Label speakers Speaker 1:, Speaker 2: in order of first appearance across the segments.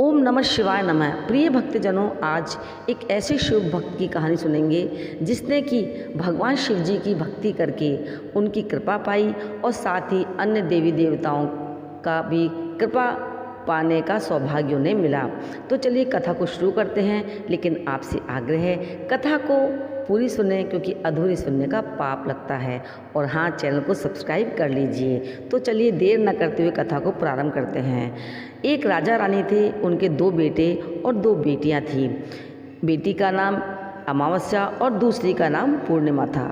Speaker 1: ओम नमः शिवाय नमः। प्रिय भक्तजनों, आज एक ऐसे शिव भक्त की कहानी सुनेंगे जिसने कि भगवान शिव जी की भक्ति करके उनकी कृपा पाई और साथ ही अन्य देवी देवताओं का भी कृपा पाने का सौभाग्य उन्हें मिला। तो चलिए कथा को शुरू करते हैं, लेकिन आपसे आग्रह है कथा को पूरी सुने क्योंकि अधूरी सुनने का पाप लगता है। और हाँ, चैनल को सब्सक्राइब कर लीजिए। तो चलिए देर न करते हुए कथा को प्रारंभ करते हैं। एक राजा रानी थे, उनके 2 बेटे और 2 बेटियां थीं। बेटी का नाम अमावस्या और दूसरी का नाम पूर्णिमा था।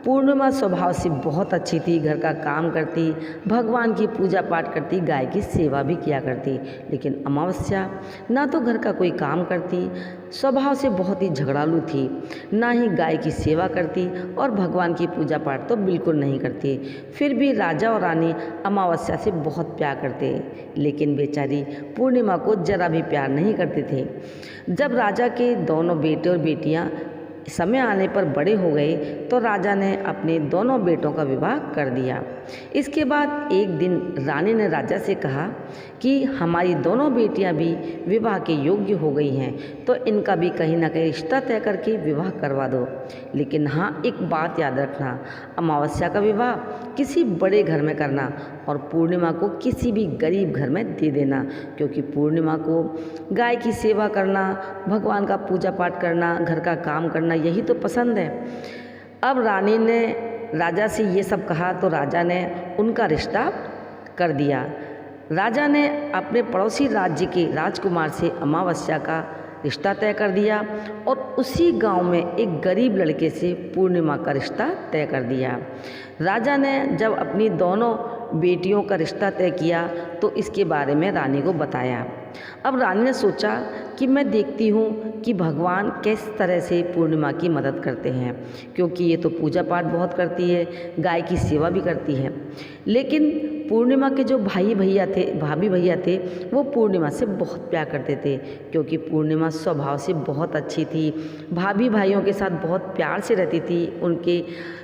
Speaker 1: पूर्णिमा स्वभाव से बहुत अच्छी थी, घर का काम करती, भगवान की पूजा पाठ करती, गाय की सेवा भी किया करती। लेकिन अमावस्या ना तो घर का कोई काम करती, स्वभाव से बहुत ही झगड़ालू थी, ना ही गाय की सेवा करती और भगवान की पूजा पाठ तो बिल्कुल नहीं करती। फिर भी राजा और रानी अमावस्या से बहुत प्यार करते, लेकिन बेचारी पूर्णिमा को जरा भी प्यार नहीं करते थे। जब राजा के दोनों बेटे और बेटियां समय आने पर बड़े हो गए तो राजा ने अपने दोनों बेटों का विवाह कर दिया। इसके बाद एक दिन रानी ने राजा से कहा कि हमारी दोनों बेटियां भी विवाह के योग्य हो गई हैं, तो इनका भी कहीं ना कहीं रिश्ता तय करके विवाह करवा दो। लेकिन हाँ, एक बात याद रखना, अमावस्या का विवाह किसी बड़े घर में करना और पूर्णिमा को किसी भी गरीब घर में दे देना, क्योंकि पूर्णिमा को गाय की सेवा करना, भगवान का पूजा पाठ करना, घर का काम करना यही तो पसंद है। अब रानी ने राजा से ये सब कहा तो राजा ने उनका रिश्ता कर दिया। राजा ने अपने पड़ोसी राज्य के राजकुमार से अमावस्या का रिश्ता तय कर दिया और उसी गांव में एक गरीब लड़के से पूर्णिमा का रिश्ता तय कर दिया। राजा ने जब अपनी दोनों बेटियों का रिश्ता तय किया तो इसके बारे में रानी को बताया। अब रानी ने सोचा कि मैं देखती हूँ कि भगवान किस तरह से पूर्णिमा की मदद करते हैं, क्योंकि ये तो पूजा पाठ बहुत करती है, गाय की सेवा भी करती है। लेकिन पूर्णिमा के जो भाभी भैया थे वो पूर्णिमा से बहुत प्यार करते थे, क्योंकि पूर्णिमा स्वभाव से बहुत अच्छी थी, भाभी भाइयों के साथ बहुत प्यार से रहती थी, उनके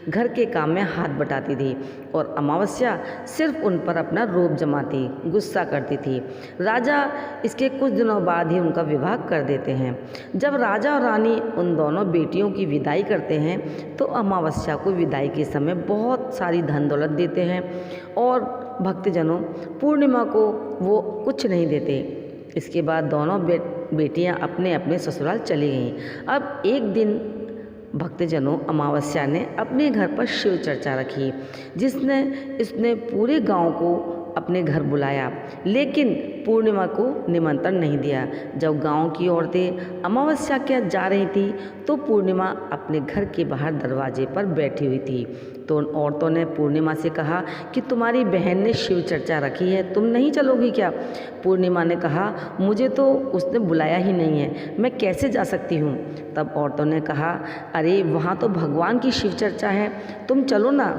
Speaker 1: घर के काम में हाथ बटाती थी। और अमावस्या सिर्फ उन पर अपना रोब जमाती, गुस्सा करती थी। राजा इसके कुछ दिनों बाद ही उनका विवाह कर देते हैं। जब राजा और रानी उन दोनों बेटियों की विदाई करते हैं तो अमावस्या को विदाई के समय बहुत सारी धन दौलत देते हैं और भक्तजनों पूर्णिमा को वो कुछ नहीं देते। इसके बाद दोनों बेटियां अपने अपने ससुराल चली गईं। अब एक दिन भक्तजनों अमावस्या ने अपने घर पर शिव चर्चा रखी, जिसने इसने पूरे गांव को अपने घर बुलाया, लेकिन पूर्णिमा को निमंत्रण नहीं दिया। जब गांव की औरतें अमावस्या के यहाँ जा रही थी तो पूर्णिमा अपने घर के बाहर दरवाजे पर बैठी हुई थी। तो उन औरतों ने पूर्णिमा से कहा कि तुम्हारी बहन ने शिव चर्चा रखी है, तुम नहीं चलोगी क्या? पूर्णिमा ने कहा, मुझे तो उसने बुलाया ही नहीं है, मैं कैसे जा सकती हूँ? तब औरतों ने कहा, अरे वहाँ तो भगवान की शिव चर्चा है, तुम चलो ना।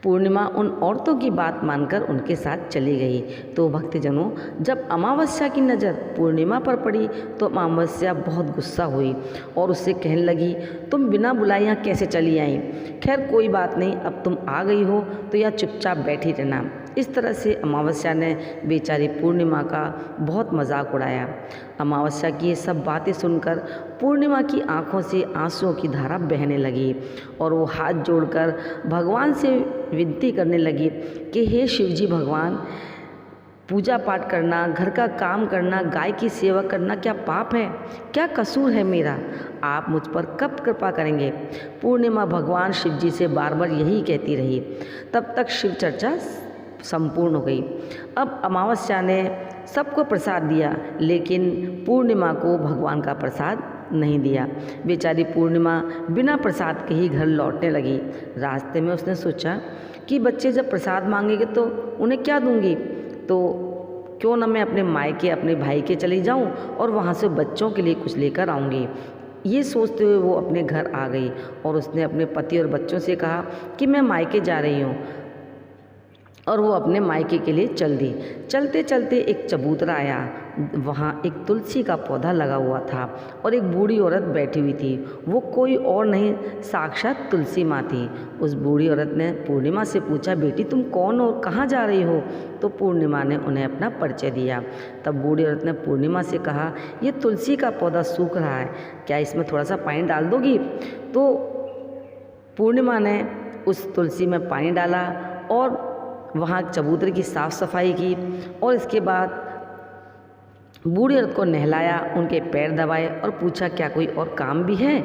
Speaker 1: पूर्णिमा उन औरतों की बात मानकर उनके साथ चली गई। तो भक्तजनों, जब अमावस्या की नज़र पूर्णिमा पर पड़ी तो अमावस्या बहुत गुस्सा हुई और उससे कहने लगी, तुम बिना बुलाए यहाँ कैसे चली आई? खैर कोई बात नहीं, अब तुम आ गई हो तो यहाँ चुपचाप बैठी रहना। इस तरह से अमावस्या ने बेचारी पूर्णिमा का बहुत मजाक उड़ाया। अमावस्या की ये सब बातें सुनकर पूर्णिमा की आंखों से आंसुओं की धारा बहने लगी और वो हाथ जोड़कर भगवान से विनती करने लगी कि हे शिवजी भगवान, पूजा पाठ करना, घर का काम करना, गाय की सेवा करना क्या पाप है? क्या कसूर है मेरा? आप मुझ पर कब कृपा करेंगे? पूर्णिमा भगवान शिव जी से बार बार यही कहती रही। तब तक शिव चर्चा संपूर्ण हो गई। अब अमावस्या ने सबको प्रसाद दिया, लेकिन पूर्णिमा को भगवान का प्रसाद नहीं दिया। बेचारी पूर्णिमा बिना प्रसाद के ही घर लौटने लगी। रास्ते में उसने सोचा कि बच्चे जब प्रसाद मांगेंगे तो उन्हें क्या दूंगी, तो क्यों ना मैं अपने मायके अपने भाई के चली जाऊं और वहां से बच्चों के लिए कुछ लेकर आऊँगी। ये सोचते हुए वो अपने घर आ गई और उसने अपने पति और बच्चों से कहा कि मैं मायके जा रही हूँ, और वो अपने मायके के लिए चल दी। चलते चलते एक चबूतरा आया। वहाँ एक तुलसी का पौधा लगा हुआ था और एक बूढ़ी औरत बैठी हुई थी। वो कोई और नहीं, साक्षात तुलसी माँ थी। उस बूढ़ी औरत ने पूर्णिमा से पूछा, बेटी तुम कौन हो, कहाँ जा रही हो? तो पूर्णिमा ने उन्हें अपना परिचय दिया। तब बूढ़ी औरत ने पूर्णिमा से कहा, ये तुलसी का पौधा सूख रहा है, क्या इसमें थोड़ा सा पानी डाल दोगी? तो पूर्णिमा ने उस तुलसी में पानी डाला और वहाँ चबूतरे की साफ़ सफाई की और इसके बाद बूढ़ी औरत को नहलाया, उनके पैर दबाए और पूछा, क्या कोई और काम भी है?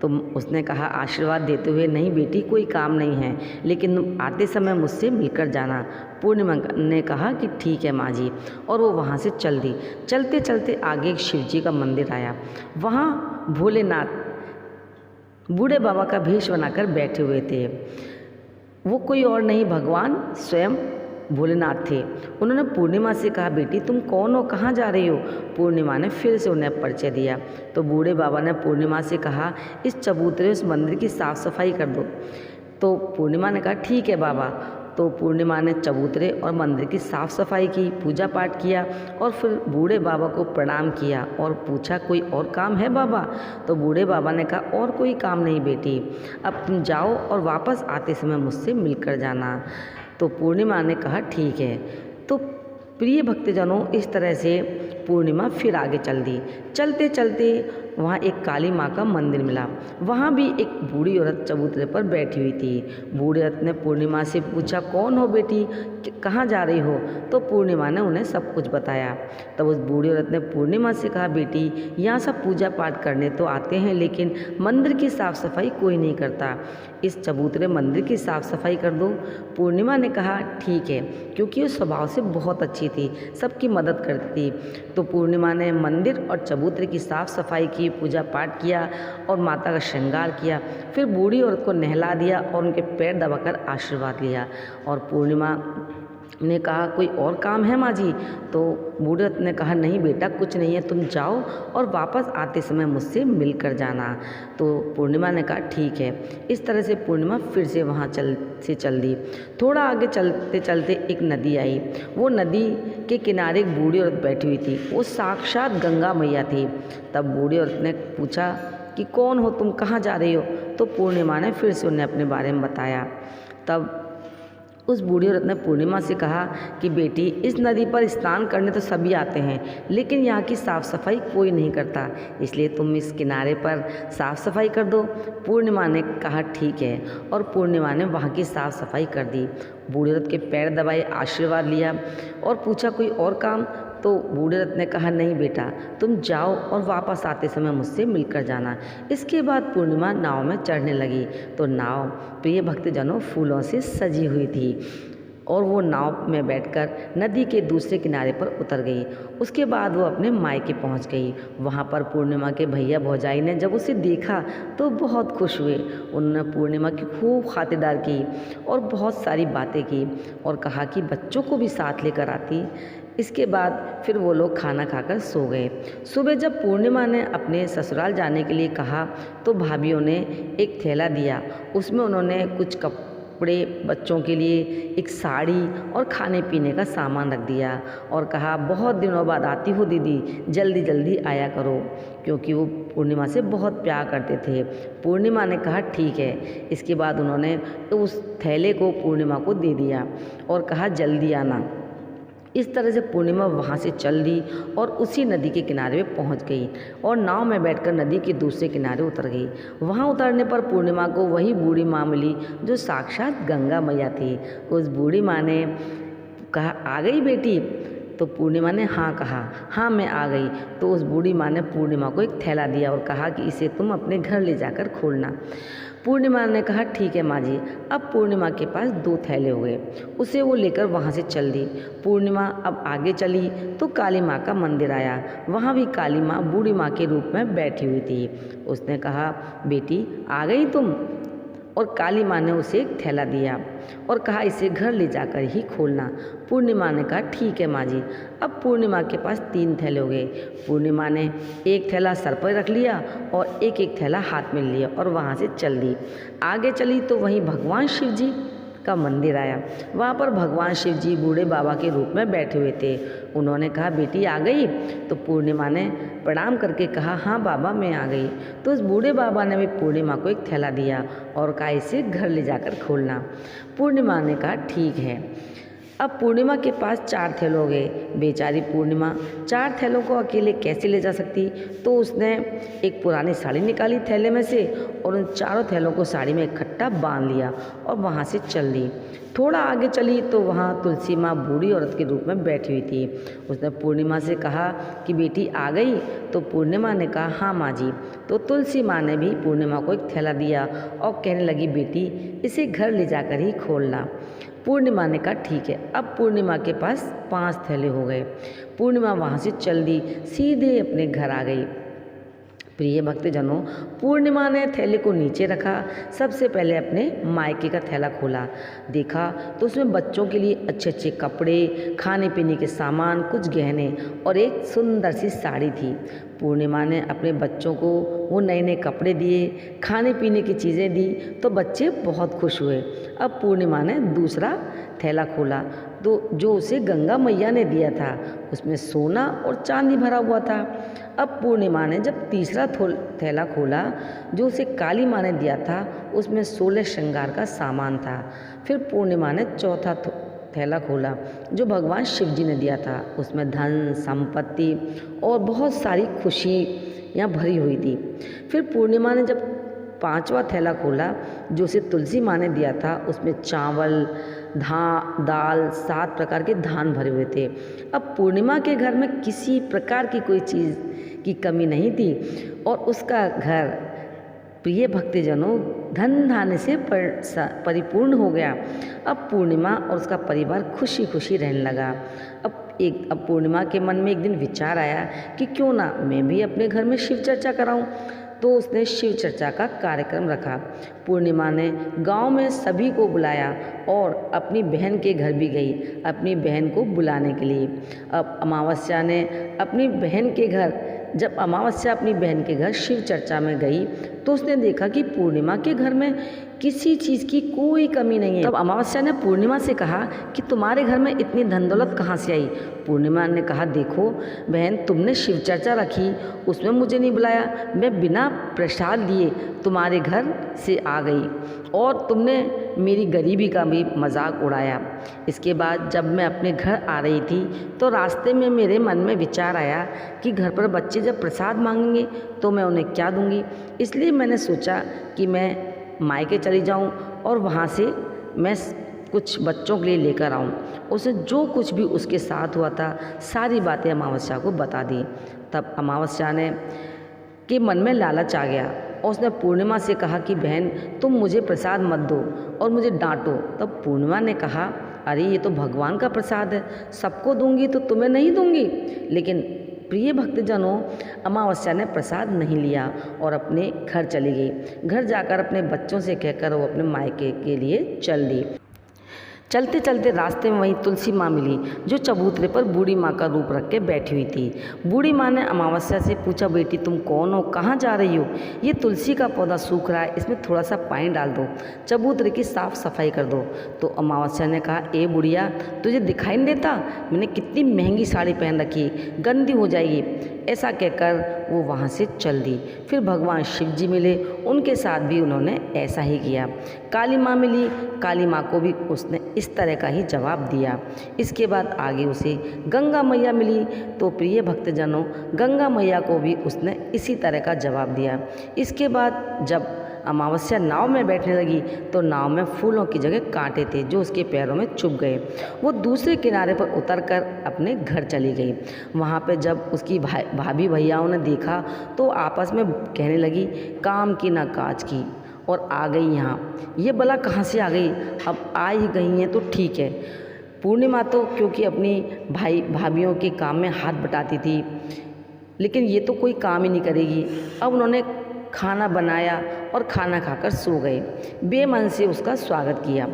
Speaker 1: तो उसने कहा आशीर्वाद देते हुए, नहीं बेटी कोई काम नहीं है, लेकिन तुम आते समय मुझसे मिलकर जाना। पूर्णिमा ने कहा कि ठीक है माँ जी, और वो वहाँ से चल दी। चलते चलते आगे एक शिव जी का मंदिर आया। वहाँ भोलेनाथ बूढ़े बाबा का भेष बनाकर बैठे हुए थे। वो कोई और नहीं, भगवान स्वयं भोलेनाथ थे। उन्होंने पूर्णिमा से कहा, बेटी तुम कौन हो, कहाँ जा रही हो? पूर्णिमा ने फिर से उन्हें परिचय दिया। तो बूढ़े बाबा ने पूर्णिमा से कहा, इस चबूतरे उस मंदिर की साफ़ सफाई कर दो। तो पूर्णिमा ने कहा ठीक है बाबा। तो पूर्णिमा ने चबूतरे और मंदिर की साफ़ सफाई की, पूजा पाठ किया और फिर बूढ़े बाबा को प्रणाम किया और पूछा, कोई और काम है बाबा? तो बूढ़े बाबा ने कहा, और कोई काम नहीं बेटी, अब तुम जाओ और वापस आते समय मुझसे मिलकर जाना। तो पूर्णिमा ने कहा ठीक है। तो प्रिय भक्तजनों, इस तरह से पूर्णिमा फिर आगे चल दी। चलते चलते वहाँ एक काली माँ का मंदिर मिला। वहाँ भी एक बूढ़ी औरत चबूतरे पर बैठी हुई थी। बूढ़ी औरत ने पूर्णिमा से पूछा, कौन हो बेटी, कहाँ जा रही हो? तो पूर्णिमा ने उन्हें सब कुछ बताया। तब उस बूढ़ी औरत ने पूर्णिमा से कहा, बेटी यहाँ सब पूजा पाठ करने तो आते हैं, लेकिन मंदिर की साफ़ सफाई कोई नहीं करता। इस चबूतरे मंदिर की साफ़ सफाई कर दो। पूर्णिमा ने कहा ठीक है, क्योंकि वो स्वभाव से बहुत अच्छी थी, सबकी मदद करती थी। तो पूर्णिमा ने मंदिर और चबूतरे की साफ़ सफाई की, पूजा पाठ किया और माता का श्रृंगार किया। फिर बूढ़ी औरत को नहला दिया और उनके पैर दबाकर आशीर्वाद लिया। और पूर्णिमा ने कहा, कोई और काम है माँ जी? तो बूढ़ी औरत ने कहा, नहीं बेटा कुछ नहीं है, तुम जाओ और वापस आते समय मुझसे मिलकर जाना। तो पूर्णिमा ने कहा ठीक है। इस तरह से पूर्णिमा फिर से वहाँ चल दी। थोड़ा आगे चलते चलते एक नदी आई। वो नदी के किनारे एक बूढ़ी औरत बैठी हुई थी। वो साक्षात गंगा मैया थी। तब बूढ़ी औरत ने पूछा कि कौन हो तुम, कहाँ जा रही हो? तो पूर्णिमा ने फिर से उन्हें अपने बारे में बताया। तब उस बूढ़ी औरत ने पूर्णिमा से कहा कि बेटी इस नदी पर स्नान करने तो सभी आते हैं, लेकिन यहाँ की साफ़ सफाई कोई नहीं करता, इसलिए तुम इस किनारे पर साफ़ सफाई कर दो। पूर्णिमा ने कहा ठीक है, और पूर्णिमा ने वहाँ की साफ़ सफाई कर दी। बूढ़ी औरत के पैर दबाए, आशीर्वाद लिया और पूछा, कोई और काम? तो बूढ़ी औरत ने कहा, नहीं बेटा तुम जाओ और वापस आते समय मुझसे मिलकर जाना। इसके बाद पूर्णिमा नाव में चढ़ने लगी। तो नाव प्रिय भक्तजनों फूलों से सजी हुई थी और वो नाव में बैठकर नदी के दूसरे किनारे पर उतर गई। उसके बाद वो अपने मायके पहुंच गई। वहाँ पर पूर्णिमा के भैया भौजाई ने जब उसे देखा तो बहुत खुश हुए। उन्होंने पूर्णिमा की खूब खातिरदारी की और बहुत सारी बातें की और कहा कि बच्चों को भी साथ लेकर आती। इसके बाद फिर वो लोग खाना खाकर सो गए। सुबह जब पूर्णिमा ने अपने ससुराल जाने के लिए कहा तो भाभीयों ने एक थैला दिया। उसमें उन्होंने कुछ कपड़े, बच्चों के लिए एक साड़ी और खाने पीने का सामान रख दिया और कहा, बहुत दिनों बाद आती हो दीदी, जल्दी जल्दी आया करो, क्योंकि वो पूर्णिमा से बहुत प्यार करते थे। पूर्णिमा ने कहा ठीक है। इसके बाद उन्होंने उस थैले को पूर्णिमा को दे दिया और कहा जल्दी आना। इस तरह से पूर्णिमा वहाँ से चल दी और उसी नदी के किनारे पे पहुँच गई और नाव में बैठकर नदी के दूसरे किनारे उतर गई। वहाँ उतरने पर पूर्णिमा को वही बूढ़ी माँ मिली जो साक्षात गंगा मैया थी। उस बूढ़ी माँ ने कहा, आ गई बेटी? तो पूर्णिमा ने हाँ कहा, हाँ मैं आ गई। तो उस बूढ़ी माँ ने पूर्णिमा को एक थैला दिया और कहा कि इसे तुम अपने घर ले जाकर खोलना। पूर्णिमा ने कहा ठीक है माँ जी। अब पूर्णिमा के पास 2 थैले हुए। उसे वो लेकर वहाँ से चल दी। पूर्णिमा अब आगे चली तो काली माँ का मंदिर आया। वहाँ भी काली माँ बूढ़ी माँ के रूप में बैठी हुई थी। उसने कहा, बेटी आ गई तुम? और काली माँ ने उसे एक थैला दिया और कहा इसे घर ले जाकर ही खोलना। पूर्णिमा ने कहा ठीक है माँ जी। अब पूर्णिमा के पास 3 थैले हो गए। पूर्णिमा ने एक थैला सर पर रख लिया और एक एक थैला हाथ में लिया और वहाँ से चल दी। आगे चली तो वहीं भगवान शिव जी का मंदिर आया। वहाँ पर भगवान शिव जी बूढ़े बाबा के रूप में बैठे हुए थे। उन्होंने कहा, बेटी आ गई? तो पूर्णिमा ने प्रणाम करके कहा, हाँ बाबा मैं आ गई। तो उस बूढ़े बाबा ने भी पूर्णिमा को एक थैला दिया और कहा, इसे घर ले जाकर खोलना। पूर्णिमा ने कहा, ठीक है। अब पूर्णिमा के पास 4 थैले हो गए। बेचारी पूर्णिमा 4 थैलों को अकेले कैसे ले जा सकती? तो उसने एक पुरानी साड़ी निकाली थैले में से और उन 4 थैलों को साड़ी में इकट्ठा बांध लिया और वहाँ से चल दी। थोड़ा आगे चली तो वहाँ तुलसी माँ बूढ़ी औरत के रूप में बैठी हुई थी। उसने पूर्णिमा से कहा कि बेटी आ गई? तो पूर्णिमा ने कहा, हाँ माँ जी। तो तुलसी माँ ने भी पूर्णिमा को एक थैला दिया और कहने लगी, बेटी इसे घर ले जाकर ही खोलना। पूर्णिमा ने कहा, ठीक है। अब पूर्णिमा के पास 5 थैले हो गए। पूर्णिमा वहाँ से चल दी, सीधे अपने घर आ गई। प्रिय भक्तजनों, पूर्णिमा ने थैले को नीचे रखा। सबसे पहले अपने मायके का थैला खोला, देखा तो उसमें बच्चों के लिए अच्छे अच्छे कपड़े, खाने पीने के सामान, कुछ गहने और एक सुंदर सी साड़ी थी। पूर्णिमा ने अपने बच्चों को वो नए नए कपड़े दिए, खाने पीने की चीज़ें दी तो बच्चे बहुत खुश हुए। अब पूर्णिमा ने दूसरा थैला खोला तो जो उसे गंगा मैया ने दिया था उसमें सोना और चांदी भरा हुआ था। अब पूर्णिमा ने जब तीसरा थैला खोला जो उसे काली माँ ने दिया था उसमें 16 श्रृंगार का सामान था। फिर पूर्णिमा ने चौथा थैला खोला जो भगवान शिव जी ने दिया था, उसमें धन संपत्ति और बहुत सारी खुशी यहाँ भरी हुई थी। फिर पूर्णिमा ने जब 5वां थैला खोला जो उसे तुलसी माँ ने दिया था, उसमें चावल दाल 7 प्रकार के धान भरे हुए थे। अब पूर्णिमा के घर में किसी प्रकार की कोई चीज़ की कमी नहीं थी और उसका घर प्रिय भक्तजनों धन धान्य से परिपूर्ण हो गया। अब पूर्णिमा और उसका परिवार खुशी खुशी रहने लगा। अब पूर्णिमा के मन में एक दिन विचार आया कि क्यों ना मैं भी अपने घर में शिव चर्चा कराऊं। तो उसने शिव चर्चा का कार्यक्रम रखा। पूर्णिमा ने गांव में सभी को बुलाया और अपनी बहन के घर भी गई अपनी बहन को बुलाने के लिए। अब अमावस्या ने अपनी बहन के घर जब अमावस्या अपनी बहन के घर शिव चर्चा में गई तो उसने देखा कि पूर्णिमा के घर में किसी चीज़ की कोई कमी नहीं है। तब अमावस्या ने पूर्णिमा से कहा कि तुम्हारे घर में इतनी धन दौलत कहाँ से आई? पूर्णिमा ने कहा, देखो बहन, तुमने शिव चर्चा रखी उसमें मुझे नहीं बुलाया, मैं बिना प्रसाद दिए तुम्हारे घर से आ गई और तुमने मेरी गरीबी का भी मजाक उड़ाया। इसके बाद जब मैं अपने घर आ रही थी तो रास्ते में मेरे मन में विचार आया कि घर पर बच्चे जब प्रसाद मांगेंगे तो मैं उन्हें क्या दूंगी। इसलिए मैंने सोचा कि मैं मायके चली जाऊं और वहाँ से मैं कुछ बच्चों के लिए लेकर आऊं। उसे जो कुछ भी उसके साथ हुआ था सारी बातें अमावस्या को बता दी। तब अमावस्या ने के मन में लालच आ गया और उसने पूर्णिमा से कहा कि बहन तुम मुझे प्रसाद मत दो और मुझे डांटो। तब पूर्णिमा ने कहा, अरे ये तो भगवान का प्रसाद है, सबको दूंगी तो तुम्हें नहीं दूंगी। लेकिन प्रिय भक्तजनों, अमावस्या ने प्रसाद नहीं लिया और अपने घर चली गई। घर जाकर अपने बच्चों से कहकर वो अपने मायके के लिए चल दी। चलते चलते रास्ते में वहीं तुलसी माँ मिली जो चबूतरे पर बूढ़ी माँ का रूप रख के बैठी हुई थी। बूढ़ी माँ ने अमावस्या से पूछा, बेटी तुम कौन हो, कहाँ जा रही हो? ये तुलसी का पौधा सूख रहा है, इसमें थोड़ा सा पानी डाल दो, चबूतरे की साफ सफाई कर दो। तो अमावस्या ने कहा, ए बुढ़िया तुझे दिखाई नहीं देता मैंने कितनी महंगी साड़ी पहन रखी, गंदी हो जाएगी। ऐसा कहकर वो वहाँ से चल दी। फिर भगवान शिव जी मिले, उनके साथ भी उन्होंने ऐसा ही किया। काली माँ मिली, काली माँ को भी उसने इस तरह का ही जवाब दिया। इसके बाद आगे उसे गंगा मैया मिली तो प्रिय भक्तजनों गंगा मैया को भी उसने इसी तरह का जवाब दिया। इसके बाद जब अमावस्या नाव में बैठने लगी तो नाव में फूलों की जगह कांटे थे जो उसके पैरों में चुभ गए। वो दूसरे किनारे पर उतरकर अपने घर चली गई। वहाँ पे जब उसकी भाभी भैयाओं ने देखा तो आपस में कहने लगी, काम की ना काज की और आ गई यहाँ, ये बला कहाँ से आ गई? अब आ ही गई हैं तो ठीक है। पूर्णिमा तो क्योंकि अपनी भाई भाभीयों के काम में हाथ बटाती थी, लेकिन ये तो कोई काम ही नहीं करेगी। अब उन्होंने खाना बनाया और खाना खाकर सो गए। बेमन से उसका स्वागत किया।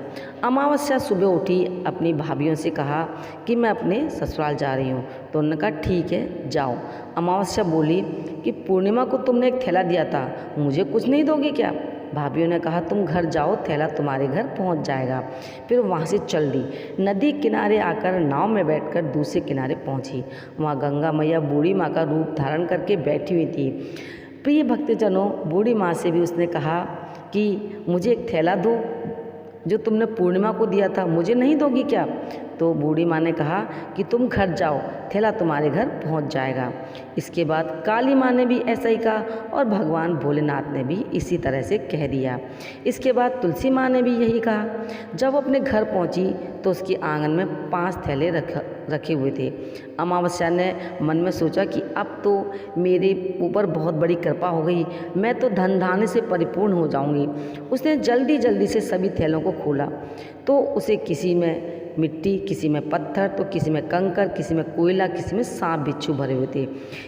Speaker 1: अमावस्या सुबह उठी, अपनी भाभीयों से कहा कि मैं अपने ससुराल जा रही हूँ। तो उन्होंने कहा ठीक है जाओ। अमावस्या बोली कि पूर्णिमा को तुमने एक थैला दिया था, मुझे कुछ नहीं दोगी क्या? भाभीयों ने कहा तुम घर जाओ, थैला तुम्हारे घर पहुंच जाएगा। फिर वहाँ से चल दी। नदी किनारे आकर नाव में बैठकर दूसरे किनारे पहुंची। वहाँ गंगा मैया बूढ़ी माँ का रूप धारण करके बैठी हुई थी। प्रिय भक्तजनों, बूढ़ी माँ से भी उसने कहा कि मुझे एक थैला दो, जो तुमने पूर्णिमा को दिया था, मुझे नहीं दोगी क्या? तो बूढ़ी माँ ने कहा कि तुम घर जाओ, थैला तुम्हारे घर पहुंच जाएगा। इसके बाद काली माँ ने भी ऐसा ही कहा और भगवान भोलेनाथ ने भी इसी तरह से कह दिया। इसके बाद तुलसी माँ ने भी यही कहा। जब अपने घर पहुंची तो उसके आंगन में 5 थैले रखे हुए थे। अमावस्या ने मन में सोचा कि अब तो मेरे ऊपर बहुत बड़ी कृपा हो गई, मैं तो धन धान्य से परिपूर्ण हो जाऊंगी। उसने जल्दी जल्दी से सभी थैलों को खोला तो उसे किसी में मिट्टी, किसी में पत्थर, तो किसी में कंकर, किसी में कोयला, किसी में सांप बिच्छू भरे हुए थे।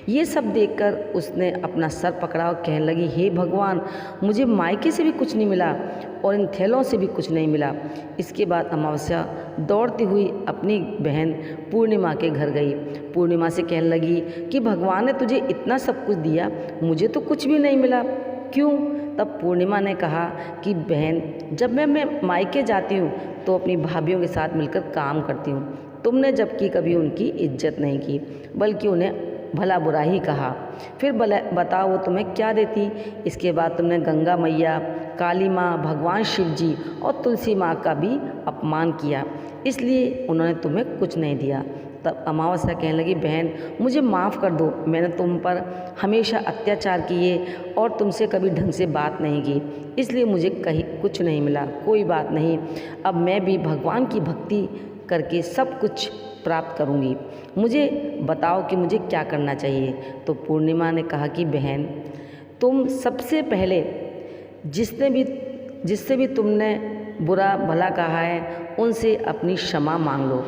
Speaker 1: ये सब देखकर उसने अपना सर पकड़ा और कहने लगी, हे भगवान, मुझे मायके से भी कुछ नहीं मिला और इन थैलों से भी कुछ नहीं मिला। इसके बाद अमावस्या दौड़ती हुई अपनी बहन पूर्णिमा के घर गई। पूर्णिमा से कहने लगी कि भगवान ने तुझे इतना सब कुछ दिया, मुझे तो कुछ भी नहीं मिला, क्यों? तब पूर्णिमा ने कहा कि बहन, जब मैं मायके जाती हूँ तो अपनी भाभीयों के साथ मिलकर काम करती हूँ। तुमने जबकि कभी उनकी इज्जत नहीं की, बल्कि उन्हें भला बुरा ही कहा। फिर बताओ वो तुम्हें क्या देती? इसके बाद तुमने गंगा मैया, काली माँ, भगवान शिव जी और तुलसी माँ का भी अपमान किया, इसलिए उन्होंने तुम्हें कुछ नहीं दिया। तब अमावस्या कहने लगी, बहन मुझे माफ़ कर दो, मैंने तुम पर हमेशा अत्याचार किए और तुमसे कभी ढंग से बात नहीं की, इसलिए मुझे कहीं कुछ नहीं मिला। कोई बात नहीं, अब मैं भी भगवान की भक्ति करके सब कुछ प्राप्त करूंगी। मुझे बताओ कि मुझे क्या करना चाहिए? तो पूर्णिमा ने कहा कि बहन, तुम सबसे पहले जिससे भी तुमने बुरा भला कहा है उनसे अपनी क्षमा मांग लो।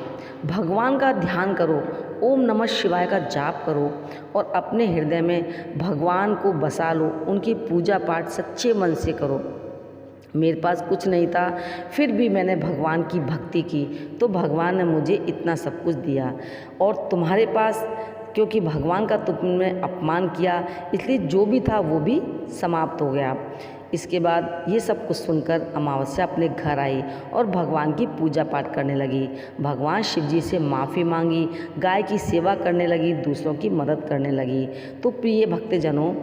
Speaker 1: भगवान का ध्यान करो, ओम नमः शिवाय का जाप करो और अपने हृदय में भगवान को बसा लो। उनकी पूजा पाठ सच्चे मन से करो। मेरे पास कुछ नहीं था, फिर भी मैंने भगवान की भक्ति की तो भगवान ने मुझे इतना सब कुछ दिया, और तुम्हारे पास क्योंकि भगवान का तुमने अपमान किया, इसलिए जो भी था वो भी समाप्त हो गया। इसके बाद ये सब कुछ सुनकर अमावस्या अपने घर आई और भगवान की पूजा पाठ करने लगी। भगवान शिव जी से माफ़ी मांगी, गाय की सेवा करने लगी, दूसरों की मदद करने लगी। तो प्रिय भक्तजनों,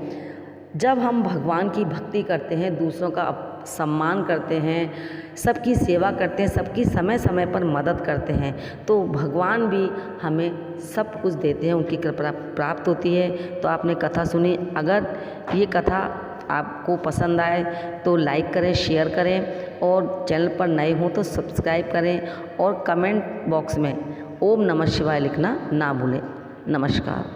Speaker 1: जब हम भगवान की भक्ति करते हैं, दूसरों का सम्मान करते हैं, सबकी सेवा करते हैं, सबकी समय समय पर मदद करते हैं, तो भगवान भी हमें सब कुछ देते हैं, उनकी कृपा प्राप्त होती है। तो आपने कथा सुनी, अगर ये कथा आपको पसंद आए तो लाइक करें, शेयर करें और चैनल पर नए हों तो सब्सक्राइब करें और कमेंट बॉक्स में ओम नमः शिवाय लिखना ना भूलें। नमस्कार।